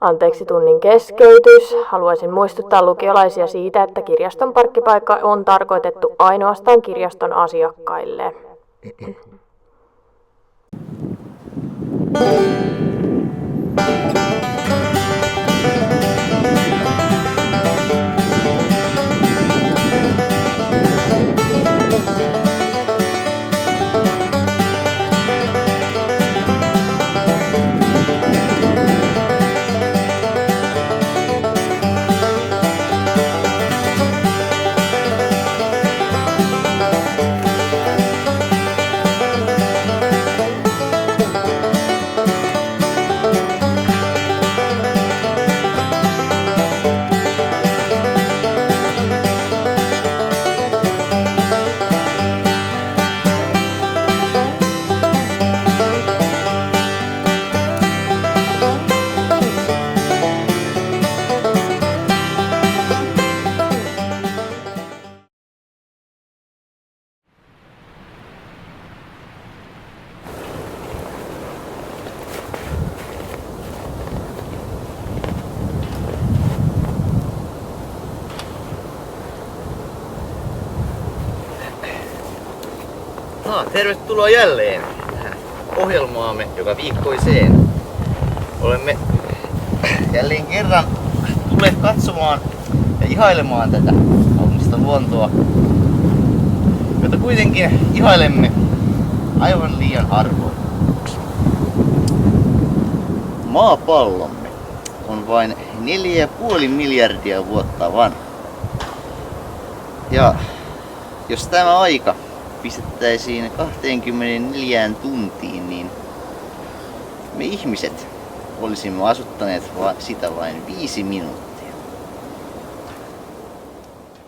Anteeksi tunnin keskeytys. Haluaisin muistuttaa lukiolaisia siitä, että kirjaston parkkipaikka on tarkoitettu ainoastaan kirjaston asiakkaille. Tervetuloa jälleen tähän ohjelmaamme joka viikkoiseen. Olemme jälleen kerran tulleet katsomaan ja ihailemaan tätä kaunista luontoa, jota kuitenkin ihailemme aivan liian harvoin. Maapallomme on vain 4,5 miljardia vuotta vanha. Ja jos tämä aika pistettäisiin 24 tuntiin, niin me ihmiset olisimme asuttaneet sitä vain 5 minuuttia.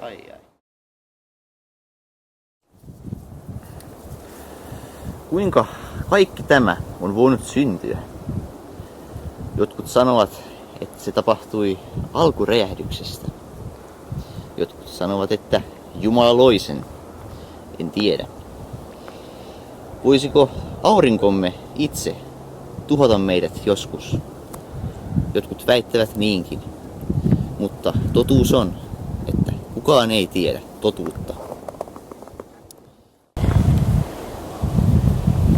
Ai. Kuinka kaikki tämä on voinut syntyä? Jotkut sanovat, että se tapahtui alkuräjähdyksestä. Jotkut sanovat, että Jumala loi sen. En tiedä. Voisiko aurinkomme itse tuhota meidät joskus? Jotkut väittävät niinkin. Mutta totuus on, että kukaan ei tiedä totuutta.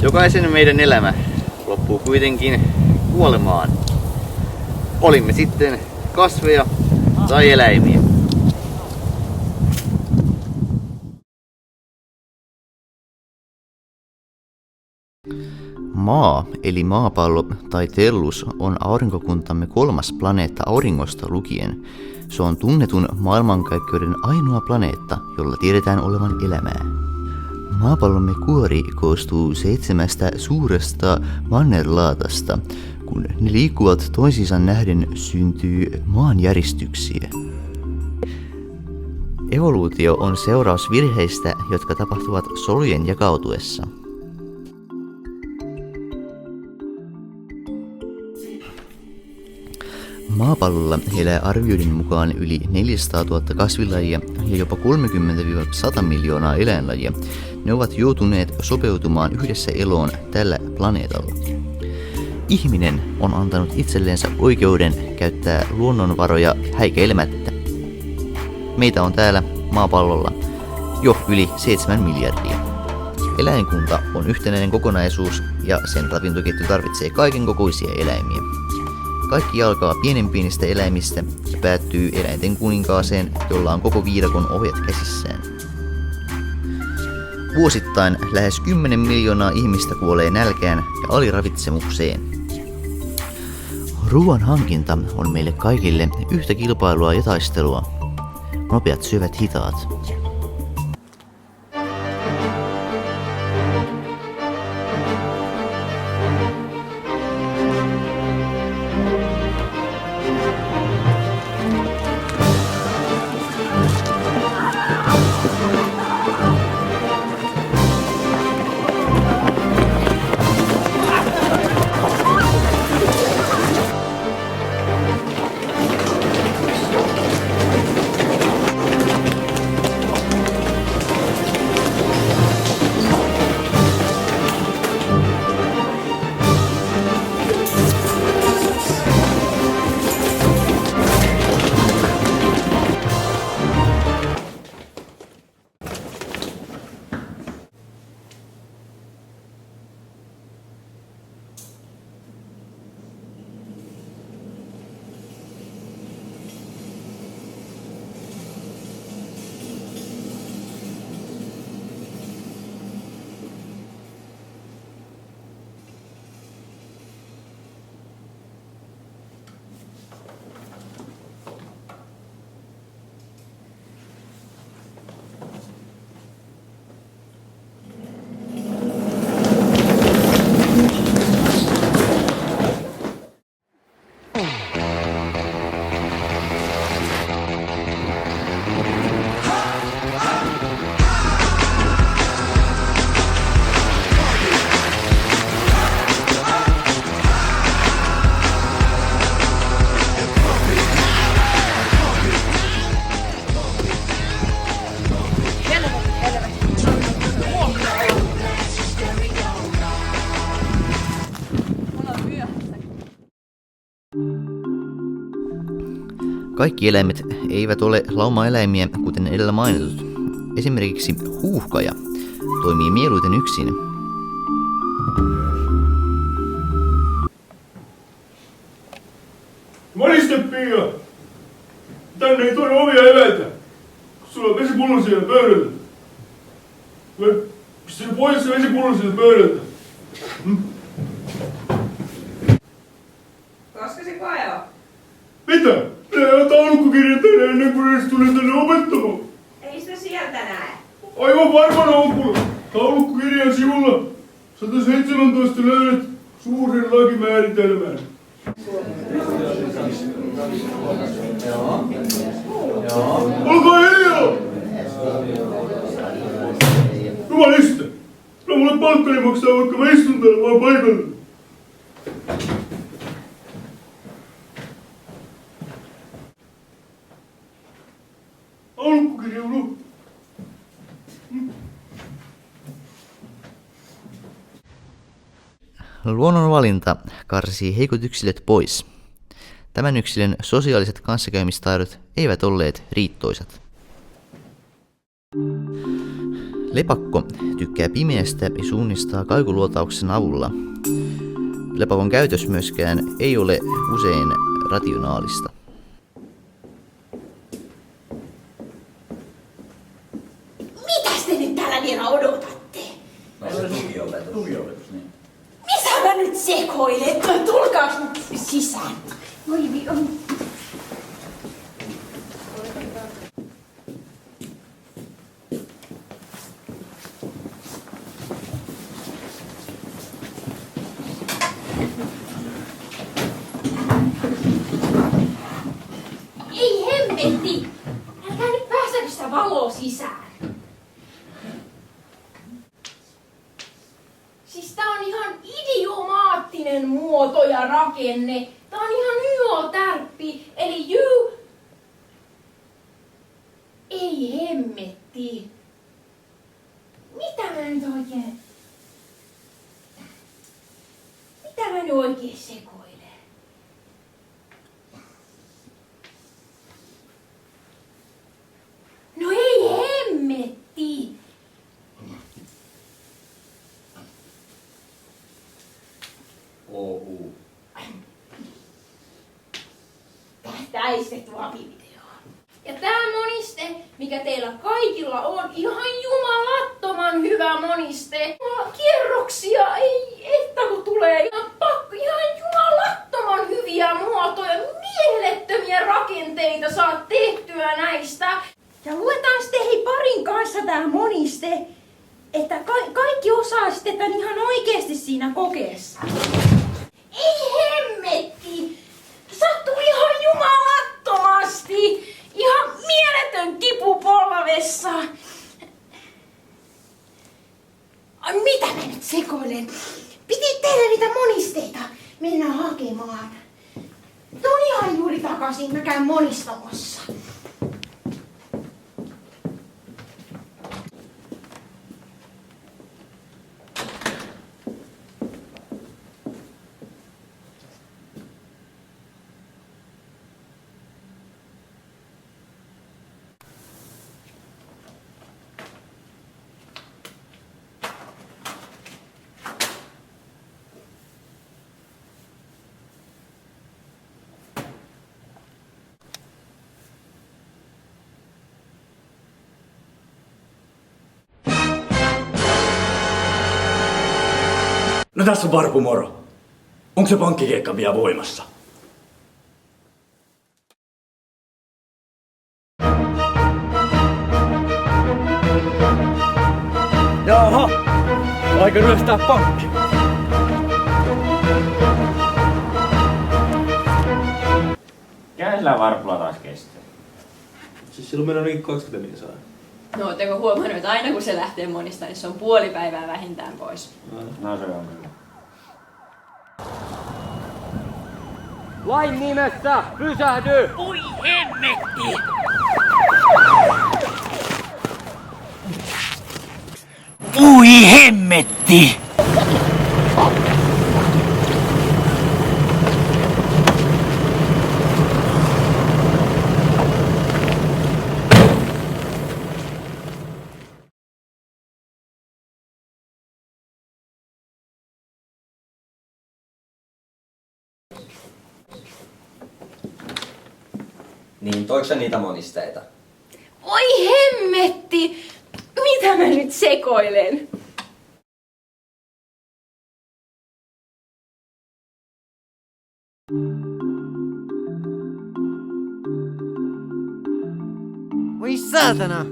Jokaisen meidän elämä loppuu kuitenkin kuolemaan. Olimme sitten kasveja tai eläimiä. Maa, eli maapallo tai Tellus, on aurinkokuntamme 3. planeetta auringosta lukien. Se on tunnetun maailmankaikkeuden ainoa planeetta, jolla tiedetään olevan elämää. Maapallomme kuori koostuu 7 suuresta mannerlaatasta. Kun ne liikkuvat toisiinsa nähden, syntyy maanjäristyksiä. Evoluutio on seuraus virheistä, jotka tapahtuvat solujen jakautuessa. Maapallolla elää arvioiden mukaan yli 400 000 kasvilajia ja jopa 30-100 miljoonaa eläinlajia. Ne ovat joutuneet sopeutumaan yhdessä eloon tällä planeetalla. Ihminen on antanut itsellensä oikeuden käyttää luonnonvaroja häikäilemättä. Meitä on täällä maapallolla jo yli 7 miljardia. Eläinkunta on yhtenäinen kokonaisuus ja sen ravintoketju tarvitsee kaiken kokoisia eläimiä. Kaikki alkaa pienenpienistä eläimistä ja päättyy eläinten kuninkaaseen, jolla on koko viidakon ohjat käsissään. Vuosittain lähes 10 miljoonaa ihmistä kuolee nälkään ja aliravitsemukseen. Ruoan hankinta on meille kaikille yhtä kilpailua ja taistelua. Nopeat syövät hitaat. Kaikki eläimet eivät ole laumaeläimiä, kuten edellä mainitut. Esimerkiksi huuhkaja toimii mieluiten yksin. Moniste, Pia! Tänne ei tuoda ovia eväitä. Sulla on vesipullo siellä pöydällä. Pistä se pois se vesipullo sieltä pöydältä. Koska se kajo? Mitä? Ne on taulukkokirja tänne ennen kuin edes tuli tänne opettamaan. Ei sitä sieltä näe. Aivan varmana onkulla. Taulukkokirjan sivulla 117 löydät suuren lakimääritelmän. Olkaa hiljaa! Jumalista! Kyllä mulle palkkani maksaa, vaikka mä istun täällä vaan paikalla. Taulukkokirja on luku. Luonnonvalinta karsii heikot yksilöt pois. Tämän yksilön sosiaaliset kanssakäymistaidot eivät olleet riittoisat. Lepakko tykkää pimeästä ja suunnistaa kaikuluotauksen avulla. Lepakon käytös myöskään ei ole usein rationaalista. Mitäs te nyt täällä vielä odotatte? No se tukiopetus, niin. Missä mä nyt sekoilen? Tulkaas nyt sisään. Ei hemmetti! Älkää nyt päästäkö sitä valoa sisään. Siis tää on ihan idiomaattinen muoto ja rakenne. Tää on ihan YO-tärppi, eli you... Ei hemmetti. Mitä mä nyt oikein... Mitä mä nyt oikein sekoilen? No ei hemmetti. OU. Tähtäistet vapivideo. Ja tää moniste, mikä teillä kaikilla on, ihan jumalattoman hyvä moniste. Kierroksia, ei, että kun tulee ihan pakko, ihan jumalattoman hyviä muotoja, mielettömiä rakenteita saat tehtyä näistä. Ja luetaan sitten hei parin kanssa tää moniste, että kaikki osaa sitten tän ihan oikeesti siinä kokeessa. Ei hemmetti! Sattuu ihan jumalattomasti! Ihan mieletön kipu polvessa! Ai mitä mä nyt sekoilen? Piti tehdä niitä monisteita. Mennään hakemaan. Tuun ihan juuri takaisin, mä käyn monistamassa. No tässä on Varpu, moro. Onko se pankkikiekka vielä voimassa? Jaha, aika ryöstää pankki. Käydään Varpulla taas kestää. Siis silloin meillä on ainakin 20 minsaa. No, ootteko huomannut, että aina kun se lähtee monista, niin se on puoli päivää vähintään pois. No se on kyllä. Lain nimessä pysähdy! Ui hemmetti! Niin, toiko sä niitä monisteita? Oi hemmetti! Mitä mä nyt sekoilen? Voi saatana!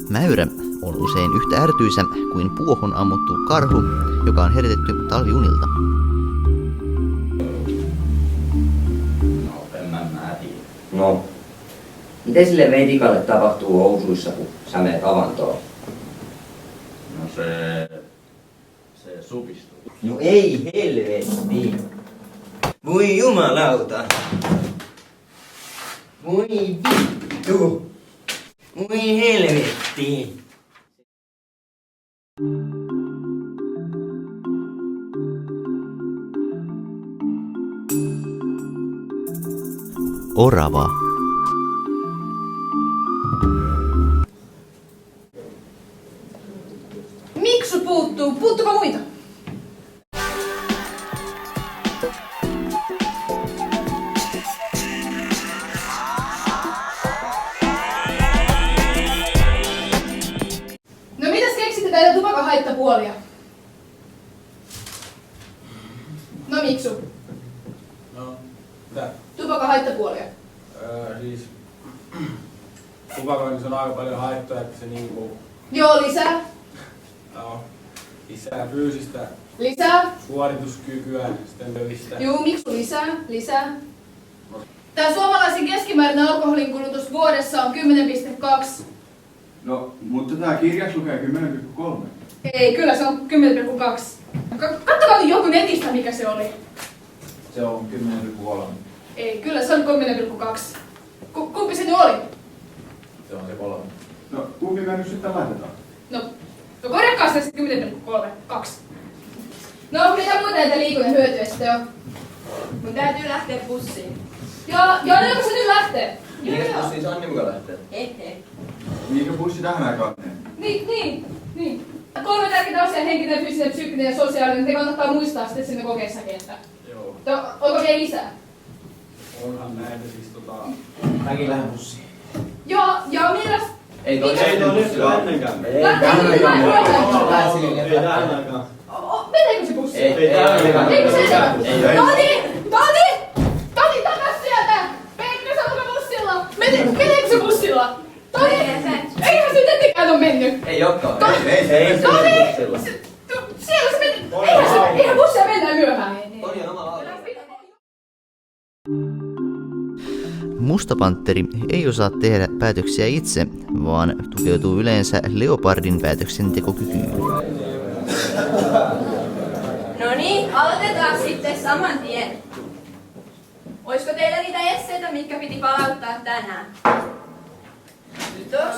Mäyrä on usein yhtä ärtyisä kuin puohon ammuttu karhu, joka on herätetty talviunilta. No, en mä tiedä. No, miten sille veitikalle tapahtuu housuissa, kun sä meet avantoon? No se supistuu. No ei helvetti. Voi jumalauta. Voi vittu. Voi helvetti. Orava. Miksu puuttuu? Puuttuuko muita? No mitäs keksitte näitä tupakan haittapuolia? No Miksu, No, mitä? tupakan haittapuolia. Siis tupakoinnissa on aika paljon haittoja, että se niinku Joo, lisää. lisää fyysistä Lisää. suorituskykyä, sitten lövistä. Juu, Miksu, lisää. Lisää. Tää suomalaisen keskimääräinen alkoholin kulutus vuodessa on 10,2. No, mutta tää kirjas lukee 10,3. Ei, kyllä se on 10,2. Kattokaa nyt joku netistä, mikä se oli. Se on 10,3. Ei, kyllä se on 10,2. Kumpi se nyt oli? Se on se 3. No, kumpi me nyt sitten laitetaan? No korjakkaa se 10,3. 2. No, mitä muuta näitä liikunnan hyötyjä sitten on? Mun täytyy lähteä bussiin. Joo, niin onko se nyt lähtee? Mikäs bussiin Sanni muka lähtee? Hei. Mikä bussi tähän aikaan menee? Niin. 3 tärkeintä asiaa, henkinen, fyysinen, psyykkinen ja sosiaalinen. Te kannattaa muistaa sitten sinne kokeessakin, että... Joo. Onko vielä lisää? Onhan näitä siis Mäkin lähden bussiin. Ja mitäs? Ei toi nyt ennenkään. Ei tähän aikaan. Meneekö se bussi? Ei Eikö se enemmän? Ei. Toni, takas sieltä! Pekka, sä oletko bussilla? Meneekö se bussilla? Toni! Eihän se tietenkään ole mennyt! Ei olekaan. Ei se ole bussilla. Siellä se meni! Eihän bussia mennään myöhään! Toni on omalla autolla. Mustapantteri ei osaa tehdä päätöksiä itse, vaan tukeutuu yleensä leopardin päätöksentekokykyyn. No niin, aloitetaan sitten saman tien. Oisko teillä niitä esseitä, mitkä piti palauttaa tänään? Kiitos.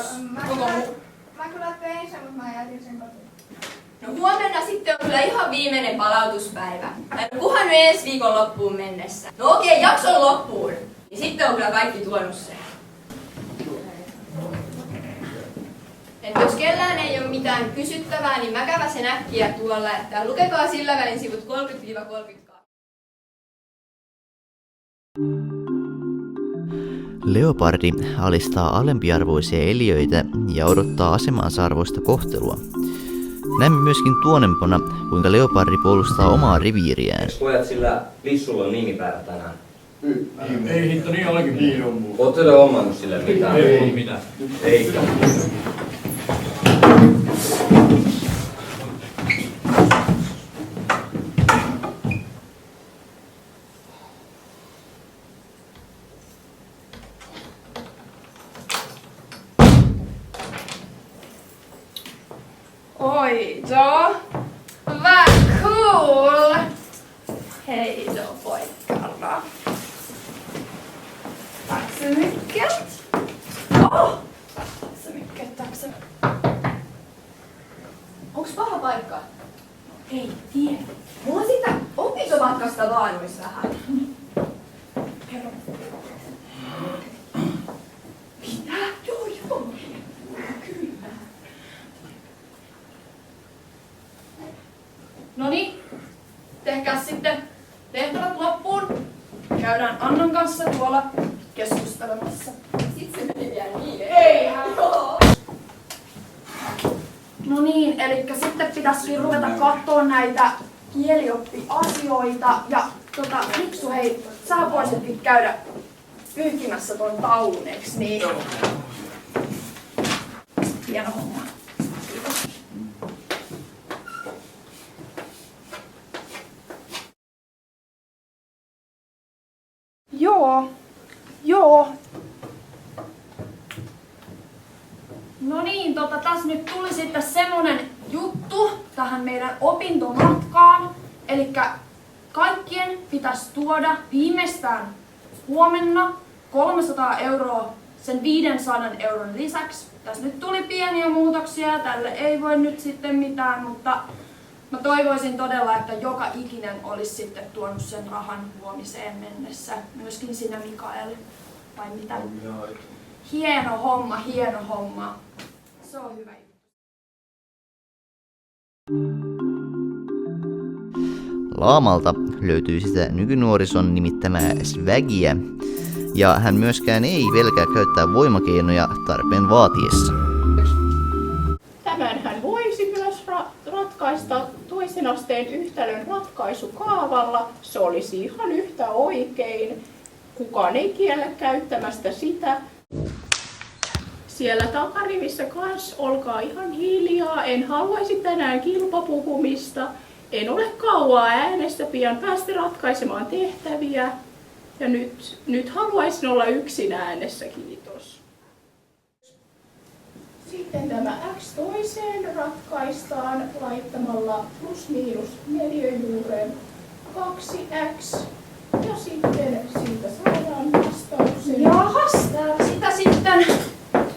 Mä kyllä tein sen, mutta mä jätin sen kotiin. No huomenna sitten on kyllä ihan viimeinen palautuspäivä. Tai kunhan nyt ensi viikon loppuun mennessä. No okei, jakson loppuun. Ja sitten on kyllä kaikki tuonut sen. Et jos kellään ei ole mitään kysyttävää, niin mä käväsen äkkiä tuolla, että lukekaa sillä välin sivut 30-32. Leopardi alistaa alempiarvoisia eliöitä ja odottaa asemansa arvoista kohtelua. Näemme myöskin tuonempana, kuinka leopardi puolustaa omaa riviiriään. Pojat, sillä Lissulla on nimipäivä tänään. Ei hitto, niin olekin. Niin on mulla. Ootte te hommannut sille mitään? Ei mitään. Eikä. Oj då. Vad cool! Hej då pojkarna. Tack så mycket. Tack så mycket, tack så mycket. Onks paha paikka? Ei tiedä. Mulla on sitä opintomatkasta vaan ois vähän. Kerro. Mitä? Joo. Kyllä. Noniin, tehkää sitten tehtävät loppuun. Käydään Annan kanssa tuolla keskustelussa. Sit se meni vielä niin. Eihän. Joo. No niin, eli sitten pitäisikin ruveta katsoa näitä kielioppiasioita. Ja Miksu, hei, sä voisitkin käydä pyyhkimässä ton taulun, eiks niin? Joo. Hieno homma. Kiitos. Joo. No niin, tässä nyt tuli sitten semmonen juttu tähän meidän opintomatkaan. Elikkä kaikkien pitäisi tuoda viimeistään huomenna 300 € sen 500 € lisäksi. Tässä nyt tuli pieniä muutoksia, tälle ei voi nyt sitten mitään, mutta mä toivoisin todella, että joka ikinen olisi sitten tuonut sen rahan huomiseen mennessä. Myöskin sinä, Mikael. Vai mitä? Hieno homma. Se on hyvä. Laamalta löytyy sitä nykynuorison nimittämää swagia, ja hän myöskään ei pelkää käyttää voimakeinoja tarpeen vaatiessa. Tämänhän voisi myös ratkaista toisen asteen yhtälön ratkaisukaavalla. Se olisi ihan yhtä oikein. Kukaan ei kiellä käyttämästä sitä. Siellä takarivissä kans olkaa ihan hiljaa. En haluaisi tänään kilpapuhumista. En ole kauaa äänestä, pian päästä ratkaisemaan tehtäviä. Ja nyt haluaisin olla yksin äänessä, kiitos. Sitten tämä x toiseen ratkaistaan laittamalla plus-miinus neliöjuureen 2x. Ja sitten siitä saadaan vastauksen. Jahas, täällä sitä sitten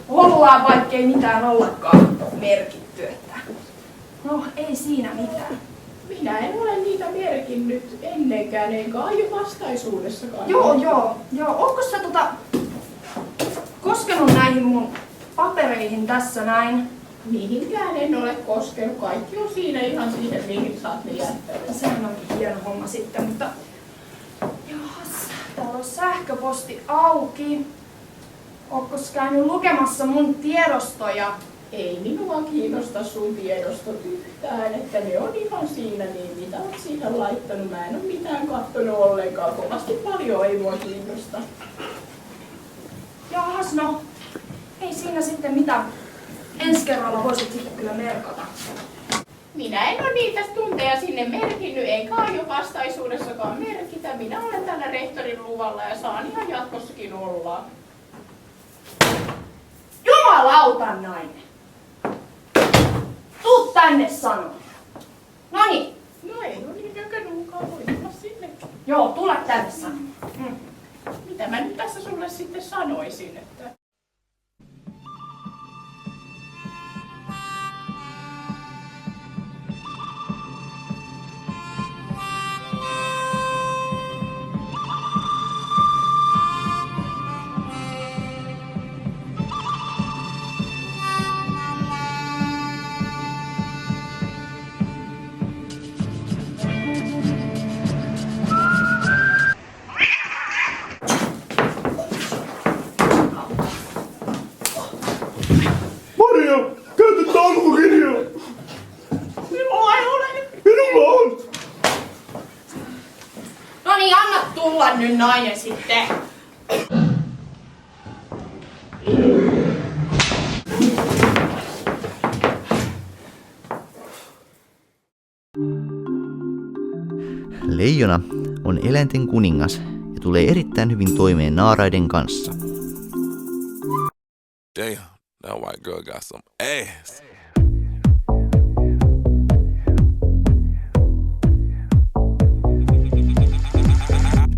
ollaan, vaikkei mitään ollakaan merkitty. Että no, ei siinä mitään. Minä en ole niitä merkinnyt ennenkään, enkä aio vastaisuudessakaan. Joo. Onko sä koskenut näihin mun papereihin tässä näin? Mihinkään en ole koskenut. Kaikki on siinä ihan siihen, mihin sä oot ne jättänyt. Sehän onkin hieno homma sitten, mutta jahas, täällä on sähköposti auki. Ootko käynyt lukemassa mun tiedostoja? Ei minua kiinnosta sun tiedostot yhtään, että ne on ihan siinä, niin mitä oot siinä laittanut. Mä en ole mitään kattonut ollenkaan, kovasti paljon ei mua kiinnosta. Jahas, no ei siinä sitten mitään. Ensi kerralla voisit sitten kyllä merkata. Minä en ole niitä tunteja sinne merkinnyt, eikä aio vastaisuudessakaan merkitä. Minä olen täällä rehtorin luvalla ja saan ihan jatkossakin olla. Jumalauta, nainen! Tuu tänne sanomaan. Noniin. No ei ole niin jökönuukaan, voi tulla sinnekin. Joo, tule tänne sanomaan. Mitä mä nyt tässä sulle sitten sanoisin, että... Maria, käytä taulukirjaa! Minulla ei ole! Minulla on! No niin, anna tulla nyt nainen sitten. Leijona on eläinten kuningas ja tulee erittäin hyvin toimeen naaraiden kanssa. Damn, that white girl got some ass.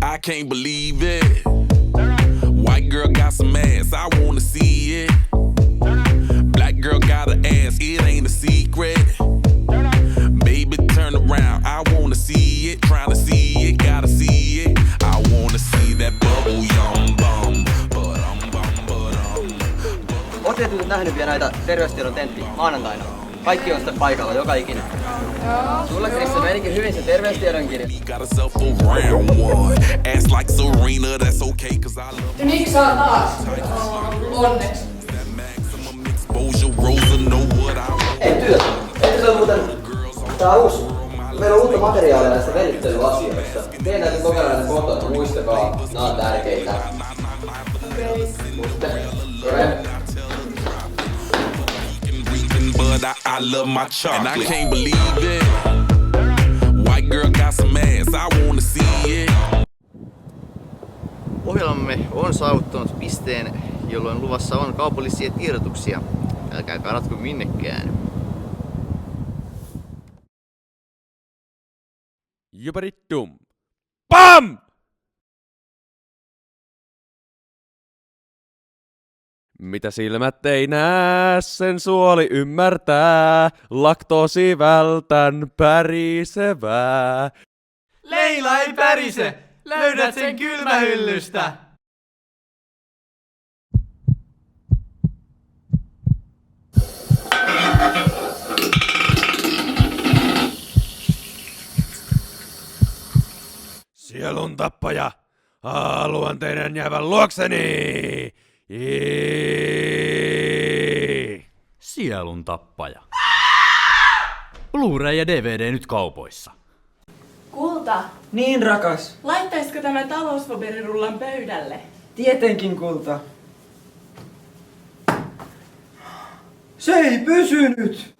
I can't believe it. White girl got some ass, I wanna see it. Black girl got an ass, it ain't a secret. Baby, turn around, I wanna see it. Tryna see it, gotta see it. I wanna see that bubble yum bum. Oletko nyt nähnyt vielä näitä terveystiedon tenttiä maanantaina? Kaikki on sitten paikalla, joka ikinen. Joo. Sulla Krista menikin hyvin se terveystiedon kirja. Ja niin saa taas. Onneksi. Ei työtä. Eikö se ole muuten... Tää on uusi. Meillä on uutta materiaalia näistä venittelyasioista. Teen näitä kokeillaan kotona, muistakaa, nää on tärkeitä. But I love my chocolate. And I can't believe it. White girl got some ass, I wanna see it. Ohjelmamme on saavuttanut pisteen, jolloin luvassa on kaupallisia tiedotuksia. Älkää kadotko minnekään. Jubarittum. PAM! Mitä silmät ei näe, sen suoli ymmärtää. Laktoosi vältän pärisevää. Leila ei pärise! Löydät sen kylmähyllystä! Sielun tappaja, haluan teidän jäävän luokseni! Sielun tappaja. Blu-ray ja DVD nyt kaupoissa. Kulta, Niin rakas. laittaisiko tämä talouspaperirullan pöydälle? Tietenkin kulta. Se ei pysynyt!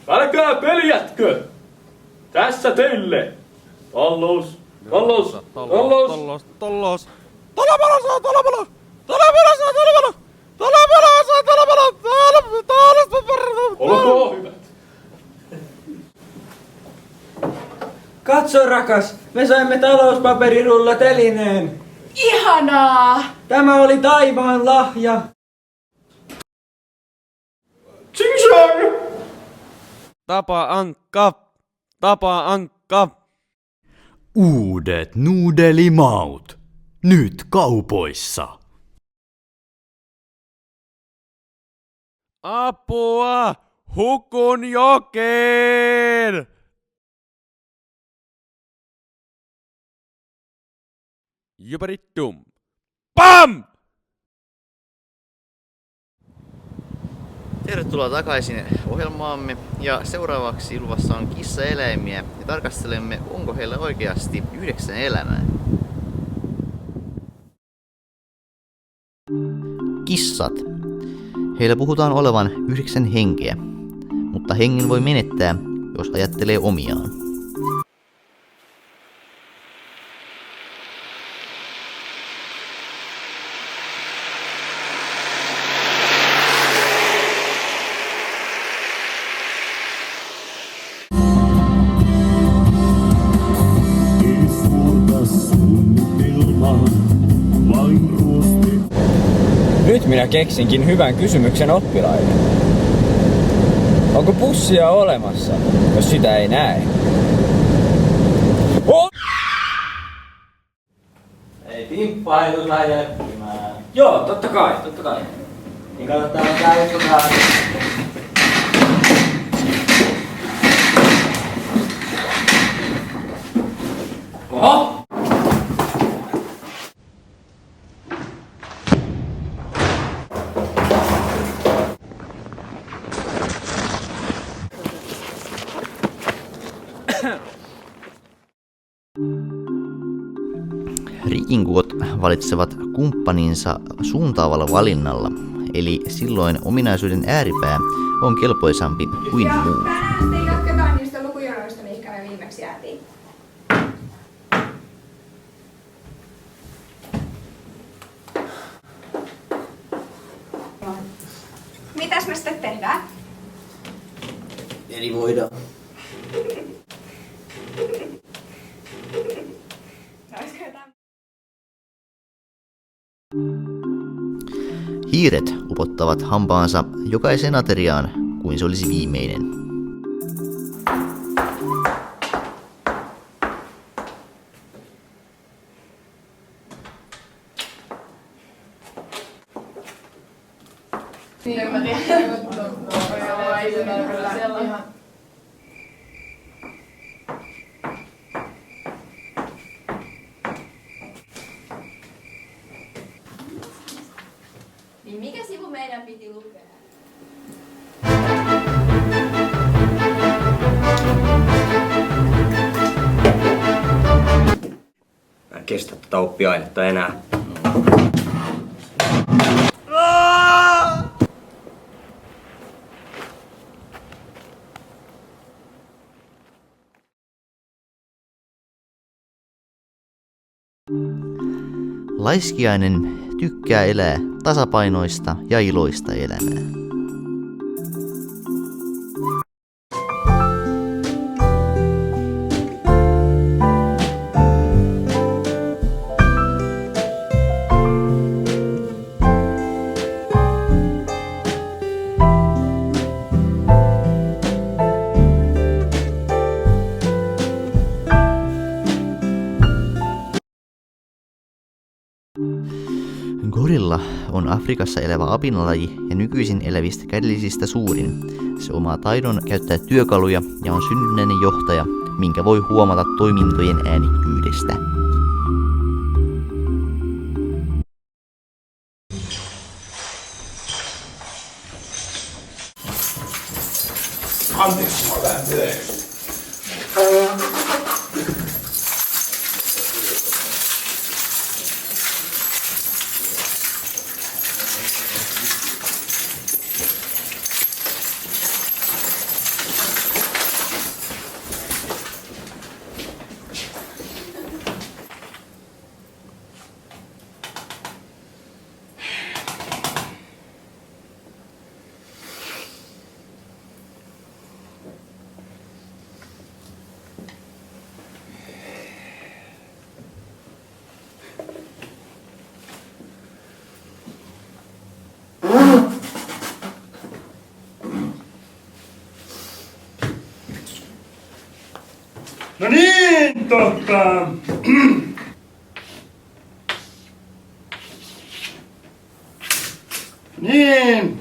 Älkää peljätkö! Tässä teille! Talous! Talous! Talous! Talous! Olkoon hyvät! Katso rakas, me saimme talouspaperirulla telineen. Ihanaa! Tämä oli taivaan lahja. Ching-chong! Tapa Ankka! Tapa Ankka! Uudet nuudelimaut. Nyt kaupoissa. Apua! Hukun jokeen! Jubarittum. PAM! Tervetuloa takaisin ohjelmaamme ja seuraavaksi luvassa on kissaeläimiä ja tarkastelemme, onko heillä oikeasti 9 elämää. Kissat. Heillä puhutaan olevan 9 henkeä, mutta hengen voi menettää, jos ajattelee omiaan. Nyt minä keksinkin hyvän kysymyksen oppilaille. Onko pussia olemassa, jos sitä ei näe? Oh! Ei timppailu saa jäppimään. Joo, totta kai. Niin kannattaa käyttää. Oho! Rikinkuot valitsevat kumppaninsa suuntaavalla valinnalla, eli silloin ominaisuuden ääripää on kelpoisampi kuin muu. Tänään sitten jatketaan niistä lukujonoista, mihinkä me viimeksi jäätiin. Mitäs me sitten tehdään? Eli voidaan. Hiiret upottavat hampaansa jokaiseen ateriaan kuin se olisi viimeinen. Niin, mä tiedän. Ei se ihan... Niin mikä sivu meidän piti lukea? Mä en kestä tätä oppiainetta enää. Laiskiainen tykkää elää tasapainoista ja iloista elämää. Gorilla on Afrikassa elävä apinalaji ja nykyisin elävistä kädellisistä suurin. Se omaa taidon käyttää työkaluja ja on synnynnäinen johtaja, minkä voi huomata toimintojen äänikkyydestä. Anteeksi, mä oon vähän myöhässä. No niin, niin.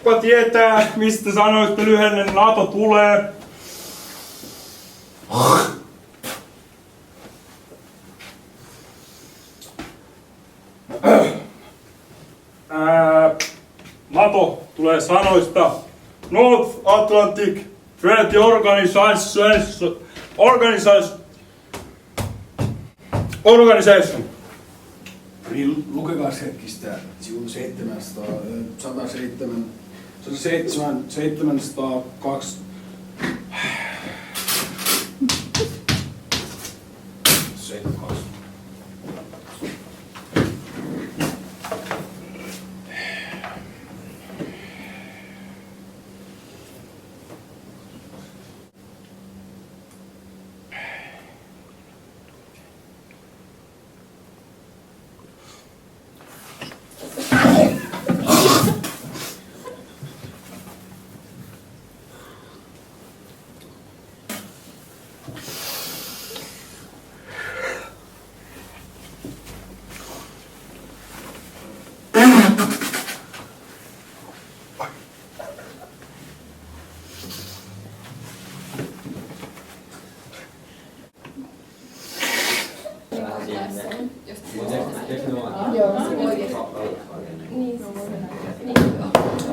Kuka tietää, mistä sanoista lyhenne NATO tulee? NATO tulee sanoista North Atlantic Treaty Organization. Niin, lukekaa hetkistä sivun 700, 107, 702.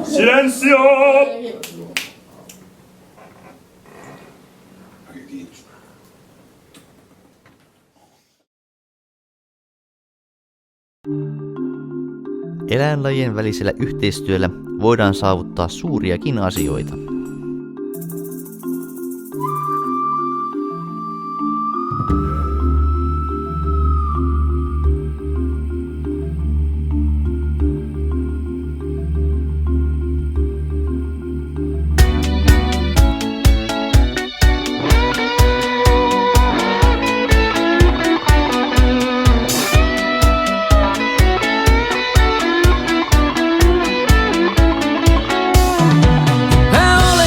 Silenzio! Eläinlajien välisellä yhteistyöllä voidaan saavuttaa suuriakin asioita. Mä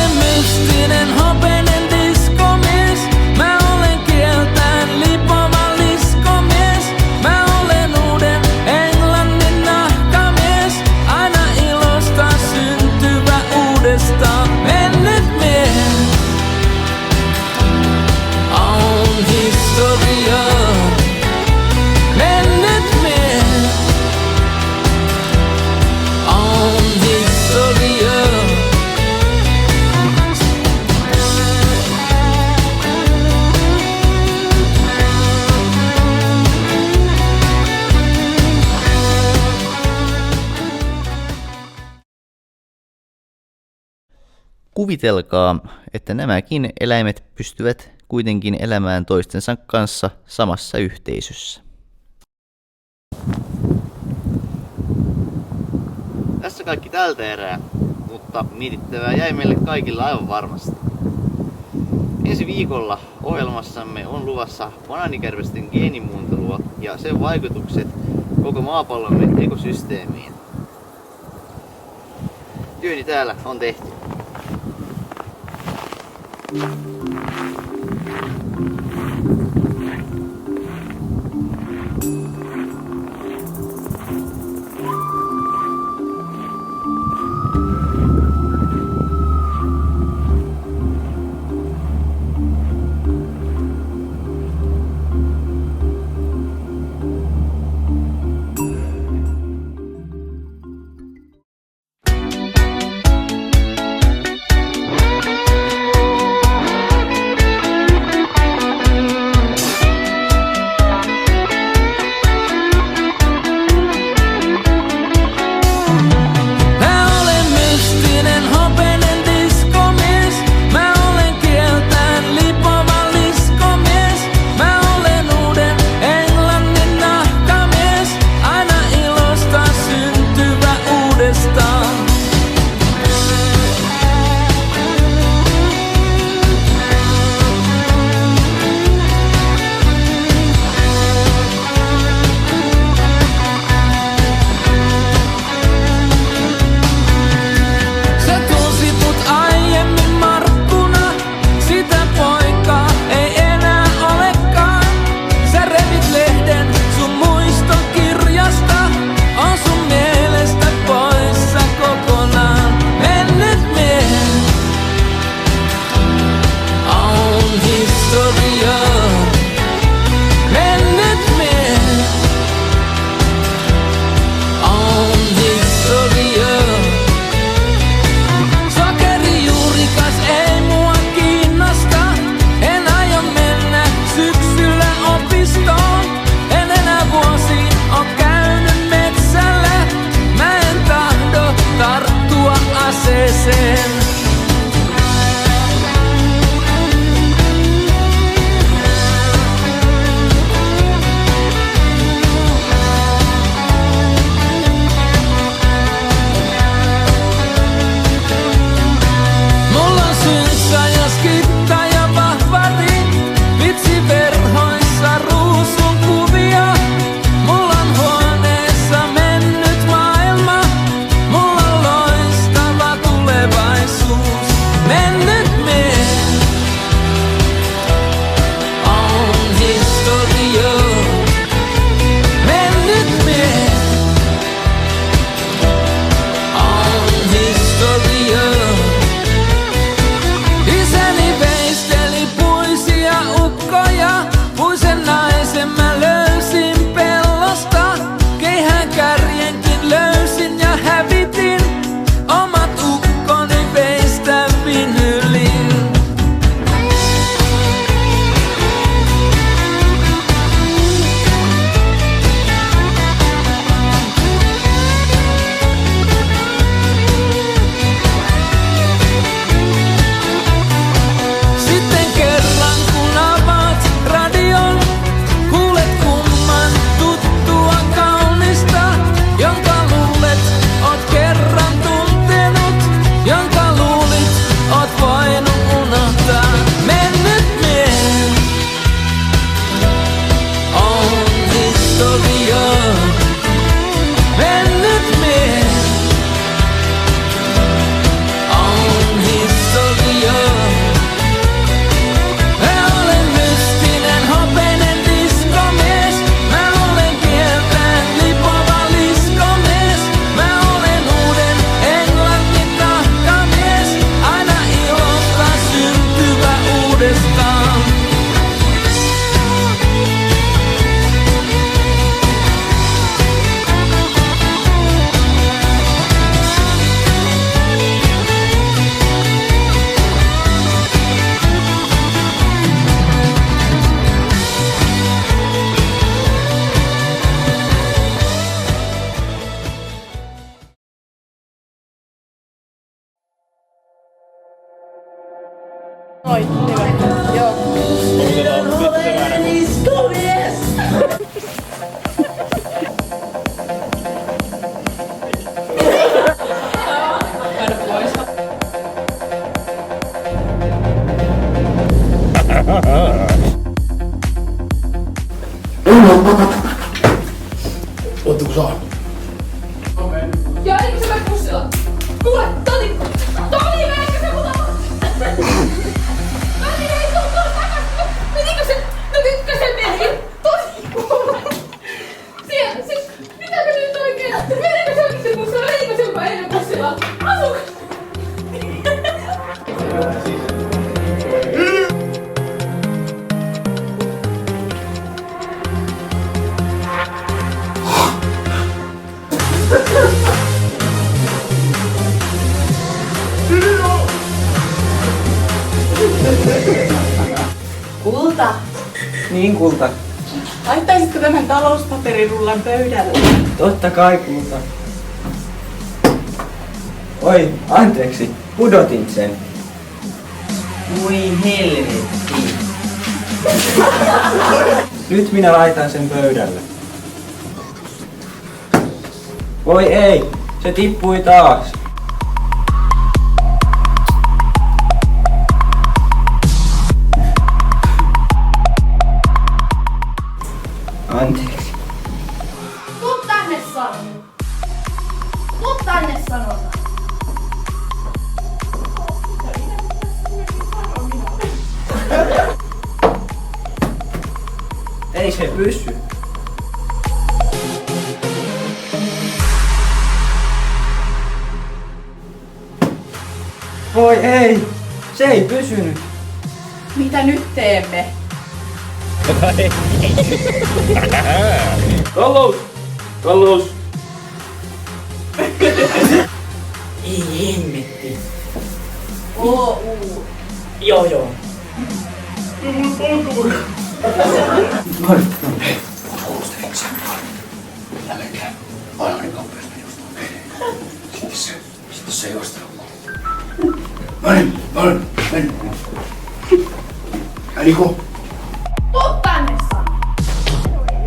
Kuvitelkaa, että nämäkin eläimet pystyvät kuitenkin elämään toistensa kanssa samassa yhteisössä. Tässä kaikki tältä erää, mutta mietittävää jäi meille kaikille aivan varmasti. Ensi viikolla ohjelmassamme on luvassa banaanikärvesten geenimuuntelua ja sen vaikutukset koko maapallomme ekosysteemiin. Työni täällä on tehty. Ootteko saanut? Ja eikö se mene pussilla? Kuule, Toni, meneekö se mun tapa? Toni, ei tuu takas! Menikö se? No nytkö se meni? Toni, kuule! Siellä, siis, mitäkö nyt oikein? Meneekö se oikeesti pussilla? Menikö se jopa eilen pussilla? Asuuko? Kulta, Niin, Kulta. laittaisitko tämän talouspaperirullan pöydälle? Totta kai, Kulta. Oi, anteeksi. Pudotin sen. Voi helvetti. Nyt minä laitan sen pöydälle. Voi ei, se tippui taas. Anteeksi. Tuu tänne sanon. Tuu tänne sanotaan. Ei se pysy. Voi ei, se ei pysynyt. Mitä nyt teemme? Talous! Talous! Ei hemmetti. OU. Joo. Sitten se ei vastannut. Meni. Niko? Tuu tänne sanon.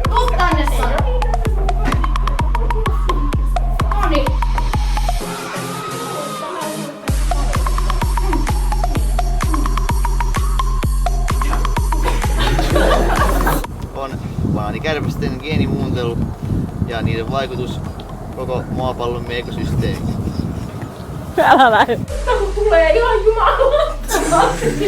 Tuu tänne sanon. Noniin. On vaanikärpästen geenimuuntelu ja niiden vaikutus koko maapallon ekosysteemiin. Älä lähde. Tää tulee ihan jumalattomasti.